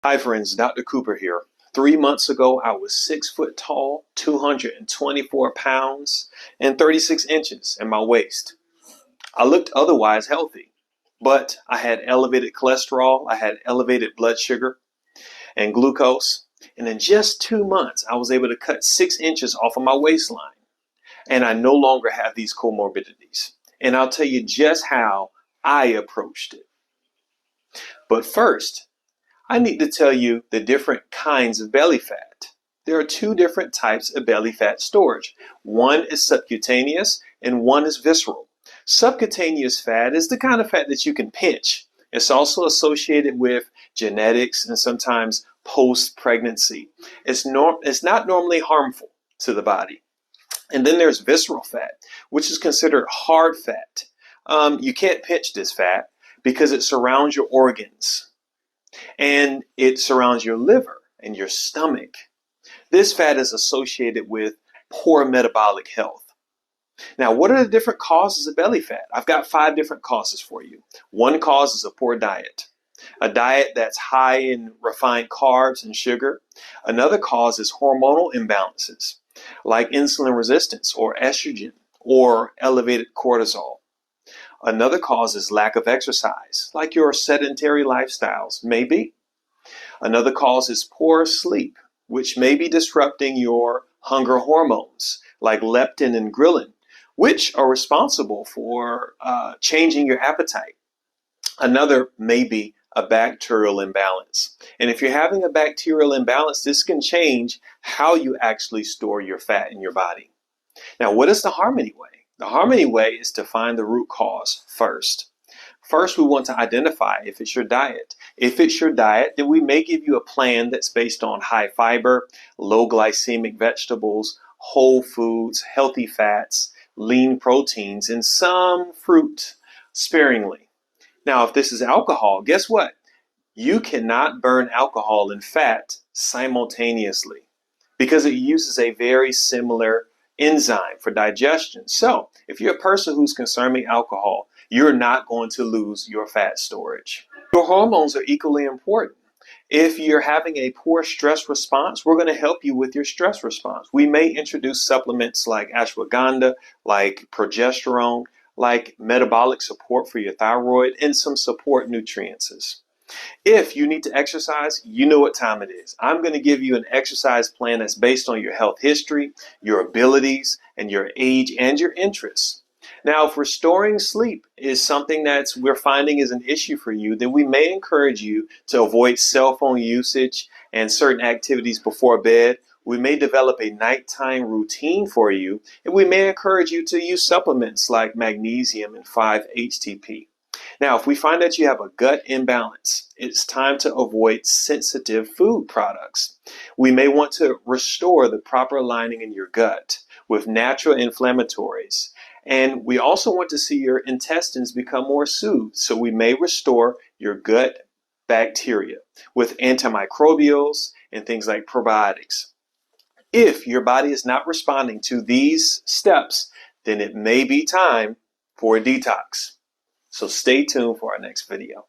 Hi friends, Dr. Cooper here. 3 months ago, I was 6 foot tall, 224 pounds, and 36 inches in my waist. I looked otherwise healthy, but I had elevated cholesterol, I had elevated blood sugar and glucose, and in just 2 months, I was able to cut 6 inches off of my waistline, and I no longer have these comorbidities. And I'll tell you just how I approached it. But first, I need to tell you the different kinds of belly fat. There are two different types of belly fat storage. One is subcutaneous and one is visceral. Subcutaneous fat is the kind of fat that you can pinch. It's also associated with genetics and sometimes post-pregnancy. It's not normally harmful to the body. And then there's visceral fat, which is considered hard fat. You can't pinch this fat because it surrounds your organs and it surrounds your liver and your stomach. This fat is associated with poor metabolic health. Now, what are the different causes of belly fat? I've got 5 different causes for you. One cause is a poor diet, a diet that's high in refined carbs and sugar. Another cause is hormonal imbalances, like insulin resistance or estrogen or elevated cortisol. Another cause is lack of exercise, like your sedentary lifestyles may be. Another cause is poor sleep, which may be disrupting your hunger hormones, like leptin and ghrelin, which are responsible for changing your appetite. Another may be a bacterial imbalance. And if you're having a bacterial imbalance, this can change how you actually store your fat in your body. Now, what is the Harmony Way? The Harmony Way is to find the root cause first. First, we want to identify if it's your diet. If it's your diet, then we may give you a plan that's based on high fiber, low glycemic vegetables, whole foods, healthy fats, lean proteins, and some fruit sparingly. Now, if this is alcohol, guess what? You cannot burn alcohol and fat simultaneously because it uses a very similar enzyme for digestion. So if you're a person who's consuming alcohol, you're not going to lose your fat storage. Your hormones are equally important. If you're having a poor stress response, we're going to help you with your stress response. We may introduce supplements like ashwagandha, like progesterone, like metabolic support for your thyroid, and some support nutrients. If you need to exercise, you know what time it is. I'm going to give you an exercise plan that's based on your health history, your abilities, and your age and your interests. Now, if restoring sleep is something that we're finding is an issue for you, then we may encourage you to avoid cell phone usage and certain activities before bed. We may develop a nighttime routine for you, and we may encourage you to use supplements like magnesium and 5-HTP. Now, if we find that you have a gut imbalance, it's time to avoid sensitive food products. We may want to restore the proper lining in your gut with natural inflammatories. And we also want to see your intestines become more soothed. So we may restore your gut bacteria with antimicrobials and things like probiotics. If your body is not responding to these steps, then it may be time for a detox. So stay tuned for our next video.